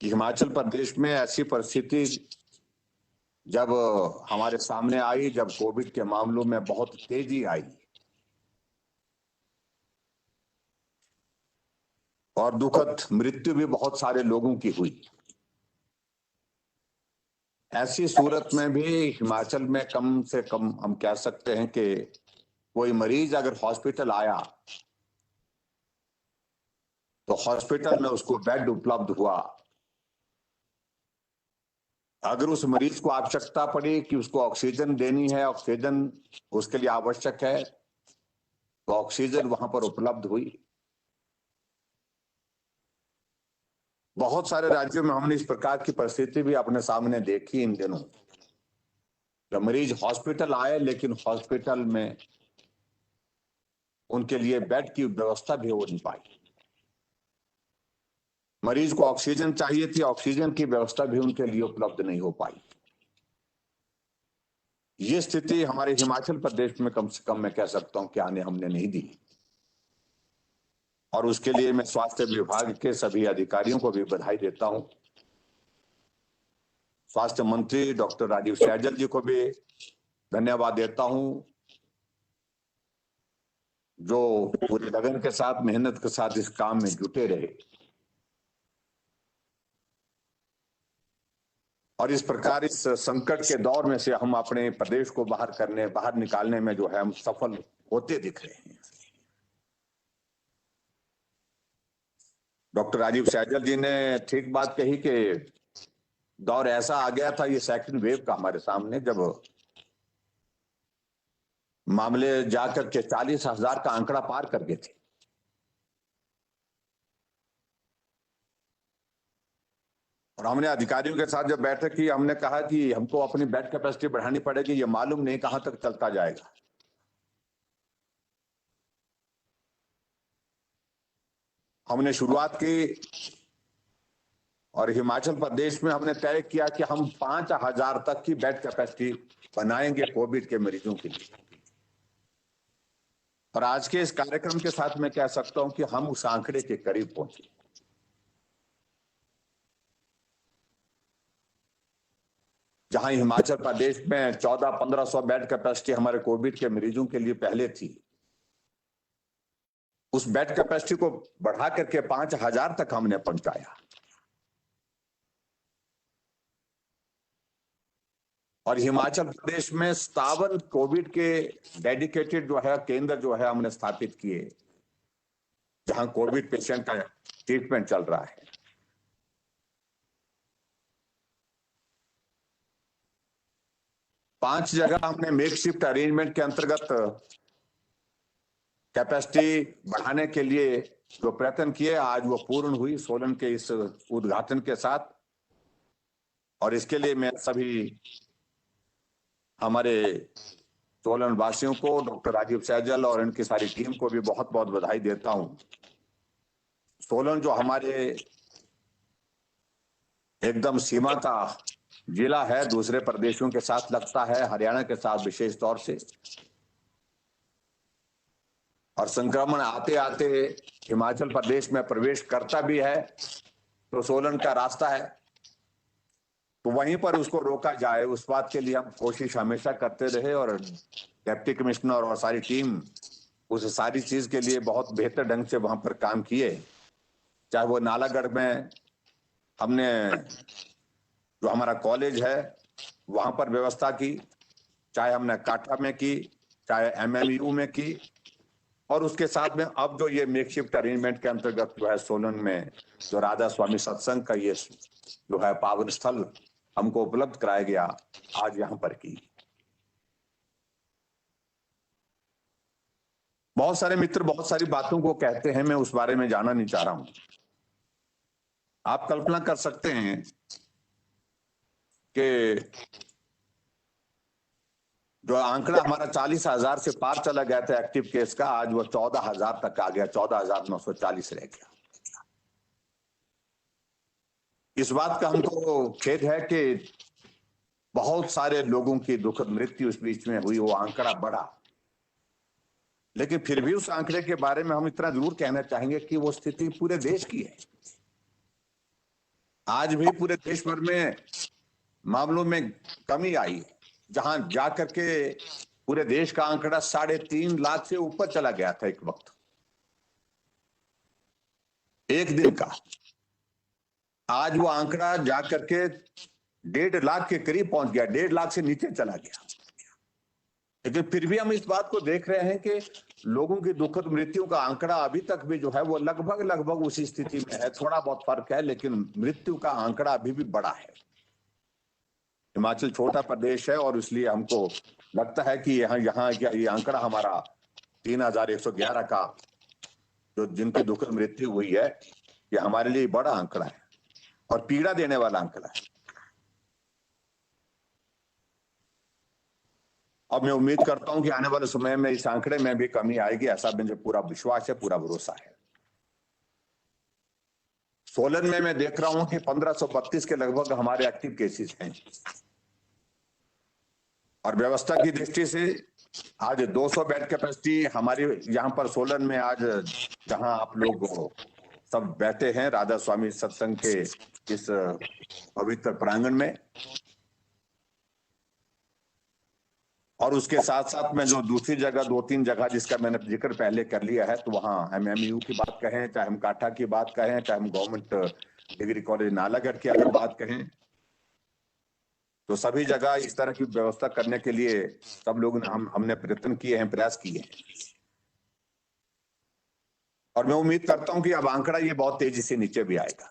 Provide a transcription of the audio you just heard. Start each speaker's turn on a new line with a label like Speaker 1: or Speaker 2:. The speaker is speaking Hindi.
Speaker 1: कि हिमाचल प्रदेश में ऐसी परिस्थिति जब हमारे सामने आई, जब कोविड के मामलों में बहुत तेजी आई और दुखद मृत्यु भी बहुत सारे लोगों की हुई। ऐसी सूरत में भी हिमाचल में कम से कम हम कह सकते हैं कि कोई मरीज अगर हॉस्पिटल आया तो हॉस्पिटल में उसको बेड उपलब्ध हुआ। अगर उस मरीज को आवश्यकता पड़ी कि उसको ऑक्सीजन देनी है, ऑक्सीजन उसके लिए आवश्यक है, तो ऑक्सीजन वहां पर उपलब्ध हुई। बहुत सारे राज्यों में हमने इस प्रकार की परिस्थिति भी अपने सामने देखी इन दिनों, जब मरीज हॉस्पिटल आए लेकिन हॉस्पिटल में उनके लिए बेड की व्यवस्था भी हो नहीं पाई। मरीज को ऑक्सीजन चाहिए थी, ऑक्सीजन की व्यवस्था भी उनके लिए उपलब्ध नहीं हो पाई। ये स्थिति हमारे हिमाचल प्रदेश में कम से कम मैं कह सकता हूं कि आने हमने नहीं दी, और उसके लिए मैं स्वास्थ्य विभाग के सभी अधिकारियों को भी बधाई देता हूं। स्वास्थ्य मंत्री डॉक्टर राजीव सैजल जी को भी धन्यवाद देता हूं, जो पूरे लगन के साथ, मेहनत के साथ इस काम में जुटे रहे। और इस प्रकार इस संकट के दौर में से हम अपने प्रदेश को बाहर निकालने में जो है हम सफल होते दिख रहे हैं। डॉक्टर राजीव सैजल जी ने ठीक बात कही कि दौर ऐसा आ गया था, ये सेकंड वेव का हमारे सामने, जब मामले जाकर के 40,000 का आंकड़ा पार कर गए थे। और हमने अधिकारियों के साथ जब बैठक की, हमने कहा कि हमको अपनी बेड कैपेसिटी बढ़ानी पड़ेगी, ये मालूम नहीं कहां तक चलता जाएगा। हमने शुरुआत की और हिमाचल प्रदेश में हमने तय किया कि हम 5,000 तक की बेड कैपेसिटी बनाएंगे कोविड के मरीजों के लिए। और आज के इस कार्यक्रम के साथ मैं कह सकता हूं कि हम उस आंकड़े के करीब पहुंचे। जहां हिमाचल प्रदेश में 1400-1500 बेड कैपेसिटी हमारे कोविड के मरीजों के लिए पहले थी, उस बेड कैपेसिटी को बढ़ा करके 5,000 तक हमने पहुंचाया। और हिमाचल प्रदेश में 57 कोविड के डेडिकेटेड जो है केंद्र जो है हमने स्थापित किए, जहां कोविड पेशेंट का ट्रीटमेंट चल रहा है। पांच जगह हमने मेकशिफ्ट अरेंजमेंट के अंतर्गत कैपेसिटी बढ़ाने के लिए जो प्रयत्न किए, आज वो पूर्ण हुई सोलन के इस उद्घाटन के साथ। और इसके लिए मैं सभी हमारे सोलन वासियों को, डॉक्टर राजीव सैजल और इनकी सारी टीम को भी बहुत बहुत बधाई देता हूं। सोलन जो हमारे एकदम सीमा का जिला है, दूसरे प्रदेशों के साथ लगता है, हरियाणा के साथ विशेष तौर से, और संक्रमण आते आते हिमाचल प्रदेश में प्रवेश करता भी है तो सोलन का रास्ता है, तो वहीं पर उसको रोका जाए, उस बात के लिए हम कोशिश हमेशा करते रहे। और डिप्टी कमिश्नर और सारी टीम उस सारी चीज के लिए बहुत बेहतर ढंग से वहां पर काम किए। चाहे वो नालागढ़ में हमने जो हमारा कॉलेज है वहां पर व्यवस्था की, चाहे हमने काठा में की, चाहे MLU में की, और उसके साथ में अब जो ये मेकशिफ्ट अरेंजमेंट के अंतर्गत जो है सोलन में जो राधा स्वामी सत्संग का ये जो है पावन स्थल हमको उपलब्ध कराया गया, आज यहां पर की। बहुत सारे मित्र बहुत सारी बातों को कहते हैं, मैं उस बारे में जाना नहीं चाह रहा हूं। आप कल्पना कर सकते हैं कि जो आंकड़ा हमारा 40,000 से पार चला गया था एक्टिव केस का, आज वो 14,000 तक आ गया, 14,940 रह गया। इस बात का हमको खेद है कि बहुत सारे लोगों की दुखद मृत्यु इस बीच में हुई, वो आंकड़ा बढ़ा। लेकिन फिर भी उस आंकड़े के बारे में हम इतना जरूर कहना चाहेंगे कि वो स्थिति पूरे देश की है। आज भी पूरे देश भर में मामलों में कमी आई है, जहां जाकर के पूरे देश का आंकड़ा 3.5 लाख से ऊपर चला गया था एक वक्त, एक दिन का। आज वो आंकड़ा जाकर के 1.5 लाख के करीब पहुंच गया, 1.5 लाख से नीचे चला गया। लेकिन फिर भी हम इस बात को देख रहे हैं कि लोगों की दुखद मृत्यु का आंकड़ा अभी तक भी जो है वो लगभग उसी स्थिति में है। थोड़ा बहुत फर्क है, लेकिन मृत्यु का आंकड़ा अभी भी बड़ा है। हिमाचल छोटा प्रदेश है और इसलिए हमको लगता है कि यहाँ ये आंकड़ा हमारा 3111 का जो जिनकी दुखद मृत्यु हुई है, ये हमारे लिए बड़ा आंकड़ा है और पीड़ा देने वाला आंकड़ा है। और मैं उम्मीद करता हूं कि आने वाले समय में इस आंकड़े में भी कमी आएगी, ऐसा मुझे पूरा विश्वास है, पूरा भरोसा है। सोलन में मैं देख रहा हूं कि 1532 के लगभग हमारे एक्टिव केसेस हैं और व्यवस्था की दृष्टि से आज 200 बेड कैपेसिटी हमारी यहाँ पर सोलन में आज जहां आप लोग सब बैठे हैं राधा स्वामी सत्संग के इस पवित्र प्रांगण में, और उसके साथ साथ में जो दूसरी जगह 2-3 जगह जिसका मैंने जिक्र पहले कर लिया है, तो वहां हम MMU की बात कहें, चाहे हम काठा की बात कहें, चाहे हम गवर्नमेंट डिग्री कॉलेज नालागढ़ की अगर बात कहें, तो सभी जगह इस तरह की व्यवस्था करने के लिए सब लोग हमने प्रयत्न किए हैं, प्रयास किए हैं। और मैं उम्मीद करता हूं कि अब आंकड़ा ये बहुत तेजी से नीचे भी आएगा।